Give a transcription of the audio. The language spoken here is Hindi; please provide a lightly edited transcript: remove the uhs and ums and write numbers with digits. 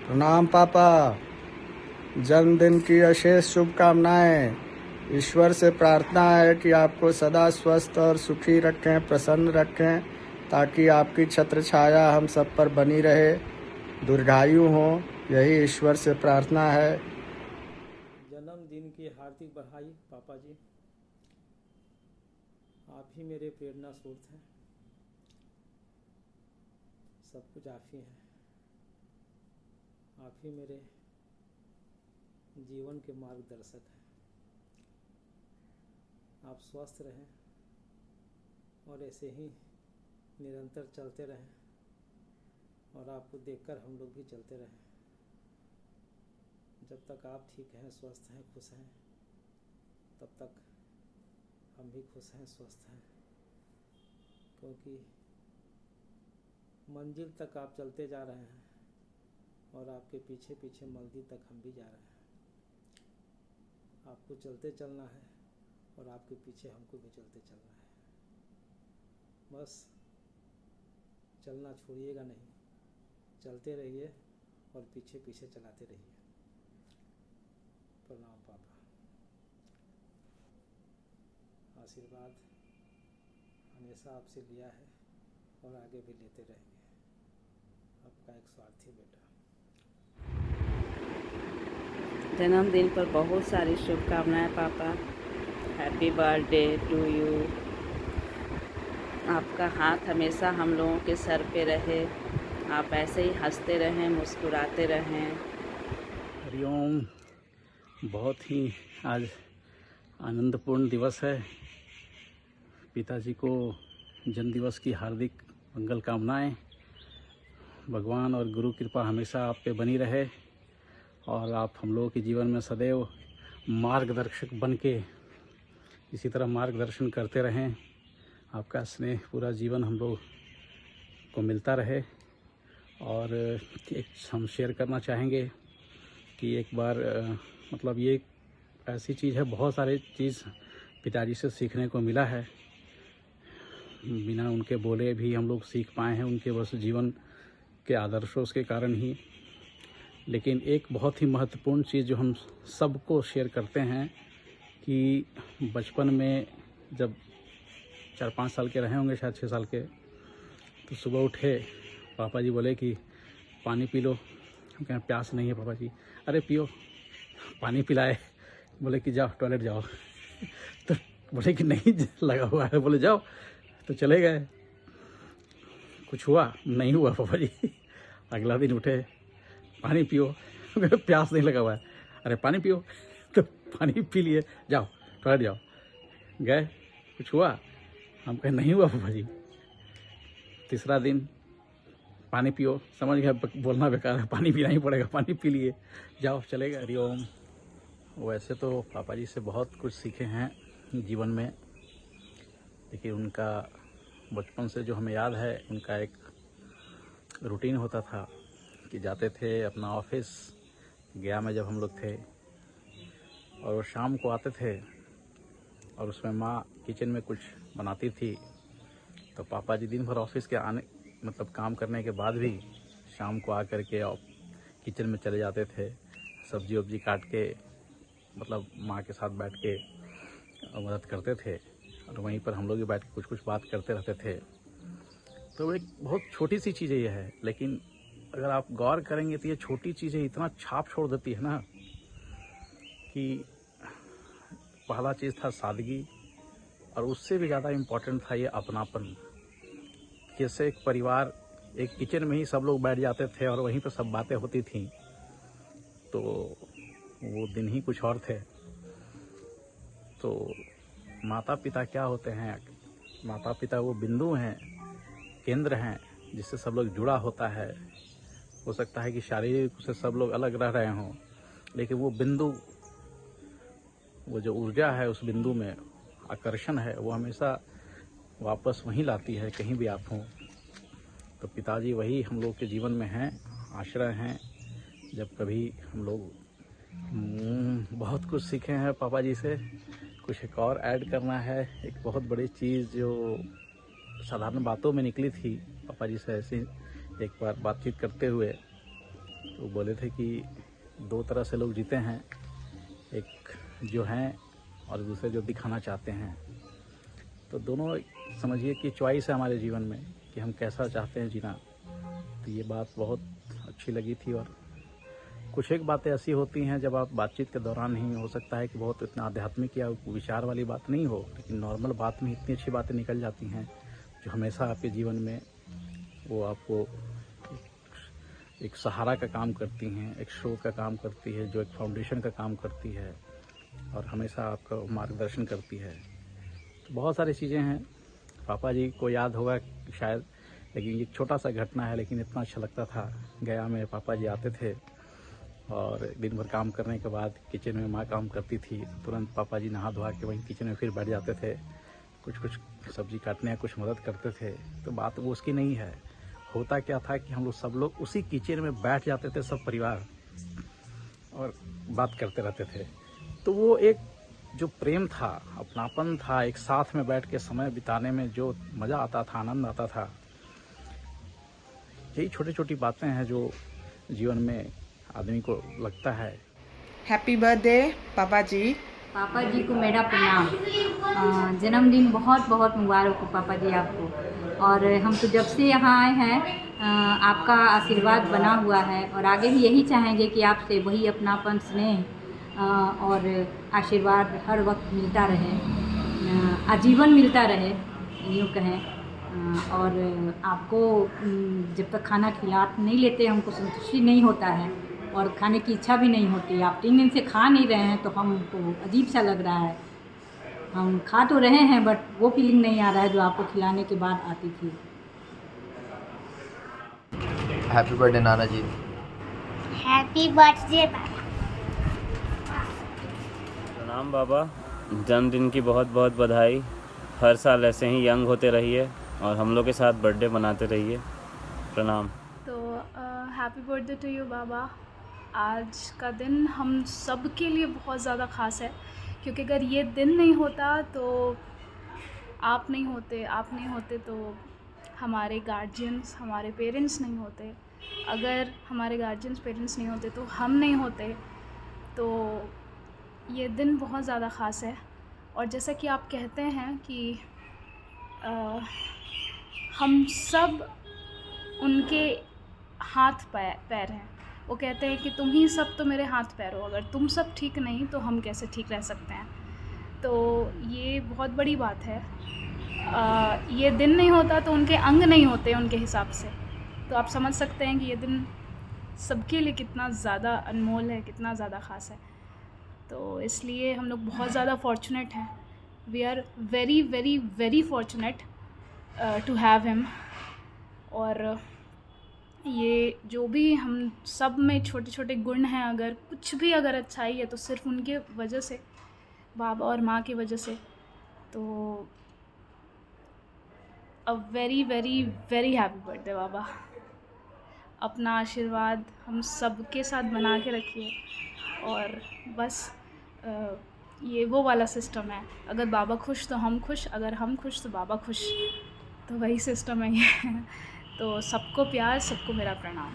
प्रणाम पापा। जन्मदिन की अशेष शुभकामनाएं। ईश्वर से प्रार्थना है कि आपको सदा स्वस्थ और सुखी रखें, प्रसन्न रखें, ताकि आपकी छत्र छाया हम सब पर बनी रहे, दीर्घायु हो। यही ईश्वर से प्रार्थना है। जन्मदिन की हार्दिक बधाई पापा जी। आप ही मेरे प्रेरणा स्रोत हैं, सब कुछ आप ही हैं। आप ही मेरे जीवन के मार्गदर्शक हैं। आप स्वस्थ रहें और ऐसे ही निरंतर चलते रहें, और आपको देखकर हम लोग भी चलते रहें। जब तक आप ठीक हैं, स्वस्थ हैं, खुश हैं, तब तक हम भी खुश हैं, स्वस्थ हैं। क्योंकि मंजिल तक आप चलते जा रहे हैं और आपके पीछे पीछे मंजिल तक हम भी जा रहे हैं। आपको चलते चलना है और आपके पीछे हमको भी चलते चलना है। बस चलना छोड़िएगा नहीं, चलते रहिए और पीछे पीछे चलाते रहिए। प्रणाम पापा। आशीर्वाद हमेशा आपसे लिया है और आगे भी लेते रहेंगे। आपका एक स्वार्थी बेटा। जन्मदिन पर बहुत सारी शुभकामनाएं पापा। Happy birthday to you. आपका हाथ हमेशा हम लोगों के सर पे रहे, आप ऐसे ही हंसते रहें, मुस्कुराते रहें। हरिओम। बहुत ही आज आनंदपूर्ण दिवस है। पिताजी को जन्मदिवस की हार्दिक मंगल कामनाएं। भगवान और गुरु कृपा हमेशा आप पे बनी रहे और आप हम लोगों के जीवन में सदैव मार्गदर्शक बन के इसी तरह मार्गदर्शन करते रहें। आपका स्नेह पूरा जीवन हम लोग को मिलता रहे। और एक हम शेयर करना चाहेंगे कि एक बार मतलब ये ऐसी चीज़ है, बहुत सारी चीज़ पिताजी से सीखने को मिला है। बिना उनके बोले भी हम लोग सीख पाए हैं, उनके बस जीवन के आदर्शों के कारण ही। लेकिन एक बहुत ही महत्वपूर्ण चीज़ जो हम सबको शेयर करते हैं कि बचपन में जब 4-5 साल के रहे होंगे, शायद 6 साल के, तो सुबह उठे, पापा जी बोले कि पानी पी लो। हम कहें प्यास नहीं है पापा जी। अरे पियो। पानी पिलाए, बोले कि जाओ टॉयलेट जाओ। तो बोले कि नहीं लगा हुआ है। बोले जाओ, तो चले गए। कुछ हुआ नहीं हुआ पापा जी। अगला दिन उठे, पानी पियो। प्यास नहीं लगा हुआ है। अरे पानी पियो। तो पानी पी लिए, जाओ टॉयलेट जाओ। गए, कुछ हुआ? हम कहे नहीं हुआ पापा जी। तीसरा दिन पानी पियो। समझ गया बोलना बेकार है, पानी पीना ही पड़ेगा। पानी पी लिए, जाओ चले गए। हरिओम। वैसे तो पापा जी से बहुत कुछ सीखे हैं जीवन में, लेकिन उनका बचपन से जो हमें याद है, उनका एक रूटीन होता था कि जाते थे अपना ऑफिस, गया में जब हम लोग थे, और वो शाम को आते थे और उसमें माँ किचन में कुछ बनाती थी। तो पापा जी दिन भर ऑफिस के आने मतलब काम करने के बाद भी शाम को आकर के किचन में चले जाते थे, सब्जी वब्जी काट के, मतलब माँ के साथ बैठ के मदद करते थे। और वहीं पर हम लोग भी बैठ के कुछ कुछ बात करते रहते थे। तो एक बहुत छोटी सी चीज़ें ये है, लेकिन अगर आप गौर करेंगे तो ये छोटी चीज़ें इतना छाप छोड़ देती है ना, कि पहला चीज़ था सादगी, और उससे भी ज़्यादा इम्पोर्टेंट था ये अपनापन। जैसे एक परिवार, एक किचन में ही सब लोग बैठ जाते थे और वहीं पर सब बातें होती थीं, तो वो दिन ही कुछ और थे। तो माता पिता क्या होते हैं? माता पिता वो बिंदु हैं, केंद्र हैं, जिससे सब लोग जुड़ा होता है। हो सकता है कि शारीरिक से सब लोग अलग रह रहे हों, लेकिन वो बिंदु, वो जो ऊर्जा है उस बिंदु में, आकर्षण है, वो हमेशा वापस वहीं लाती है, कहीं भी आप हों। तो पिताजी वही हम लोग के जीवन में हैं, आश्रय हैं। जब कभी हम लोग बहुत कुछ सीखे हैं पापा जी से। कुछ एक और ऐड करना है, एक बहुत बड़ी चीज़ जो साधारण बातों में निकली थी पापा जी से ऐसे एक बार बातचीत करते हुए, तो बोले थे कि दो तरह से लोग जीते हैं, एक जो हैं और दूसरे जो दिखाना चाहते हैं। तो दोनों समझिए कि चॉइस है हमारे जीवन में कि हम कैसा चाहते हैं जीना। तो ये बात बहुत अच्छी लगी थी। और कुछ एक बातें ऐसी होती हैं जब आप बातचीत के दौरान ही, हो सकता है कि बहुत इतना आध्यात्मिक या विचार वाली बात नहीं हो, लेकिन नॉर्मल बात में इतनी अच्छी बातें निकल जाती हैं जो हमेशा आपके जीवन में वो आपको एक सहारा का काम करती हैं, एक स्रोत का काम करती है, जो एक फाउंडेशन का काम करती है और हमेशा आपका मार्गदर्शन करती है। तो बहुत सारी चीज़ें हैं। पापा जी को याद होगा शायद, लेकिन ये छोटा सा घटना है, लेकिन इतना अच्छा लगता था। गया में पापा जी आते थे और दिन भर काम करने के बाद किचन में माँ काम करती थी, तुरंत पापा जी नहा धोआ के वहीं किचन में फिर बैठ जाते थे, कुछ सब्जी काटने या कुछ मदद करते थे। तो बात वो उसकी नहीं है। होता क्या था कि हम लोग सब लोग उसी किचन में बैठ जाते थे, सब परिवार, और बात करते रहते थे। तो वो एक जो प्रेम था, अपनापन था, एक साथ में बैठ के समय बिताने में जो मज़ा आता था, आनंद आता था, यही छोटी छोटी बातें हैं जो जीवन में आदमी को लगता है। हैप्पी बर्थडे पापा जी। पापा जी को मेरा प्रणाम। जन्मदिन बहुत बहुत मुबारक हो पापा जी आपको। और हम तो जब से यहाँ आए हैं आपका आशीर्वाद बना हुआ है और आगे भी यही चाहेंगे कि आपसे वही अपनापन, स्नेह और आशीर्वाद हर वक्त मिलता रहे, आजीवन मिलता रहे, यूँ कहें। और आपको जब तक खाना खिला नहीं लेते हमको संतुष्टि नहीं होता है और खाने की इच्छा भी नहीं होती। आप 3 दिन से खा नहीं रहे हैं तो हमको अजीब सा लग रहा है। हम खा तो रहे हैं बट वो फीलिंग नहीं आ रहा है जो आपको खिलाने के बाद आती थी। हैप्पी बर्थडे नाना जी। हैप्पी बर्थडे पापा। प्रणाम बाबा, जन्मदिन की बहुत बहुत बधाई। हर साल ऐसे ही यंग होते रहिए और हम लोग के साथ बर्थडे मनाते रहिए। प्रणाम। तो हैप्पी बर्थडे टू यू बाबा। आज का दिन हम सब के लिए बहुत ज़्यादा ख़ास है, क्योंकि अगर ये दिन नहीं होता तो आप नहीं होते तो हमारे गार्जियंस, हमारे पेरेंट्स नहीं होते। अगर हमारे गार्जियंस, पेरेंट्स नहीं होते तो हम नहीं होते। तो ये दिन बहुत ज़्यादा ख़ास है। और जैसा कि आप कहते हैं कि हम सब उनके हाथ पैर हैं। वो कहते हैं कि तुम ही सब तो मेरे हाथ पैर हो, अगर तुम सब ठीक नहीं तो हम कैसे ठीक रह सकते हैं। तो ये बहुत बड़ी बात है। ये दिन नहीं होता तो उनके अंग नहीं होते उनके हिसाब से। तो आप समझ सकते हैं कि ये दिन सबके लिए कितना ज़्यादा अनमोल है, कितना ज़्यादा ख़ास है। तो इसलिए हम लोग बहुत ज़्यादा फॉर्चुनेट हैं। We are very very very fortunate to have him. और ये जो भी हम सब में छोटे छोटे गुण हैं, अगर कुछ भी अगर अच्छाई है तो सिर्फ उनके वजह से, बाबा और माँ की वजह से। तो a very very very happy birthday Baba. अपना आशीर्वाद हम सब के साथ बना के रखिए। और बस ये वो वाला सिस्टम है, अगर बाबा खुश तो हम खुश, अगर हम खुश तो बाबा खुश। तो वही सिस्टम है ये। तो सबको प्यार, सबको मेरा प्रणाम।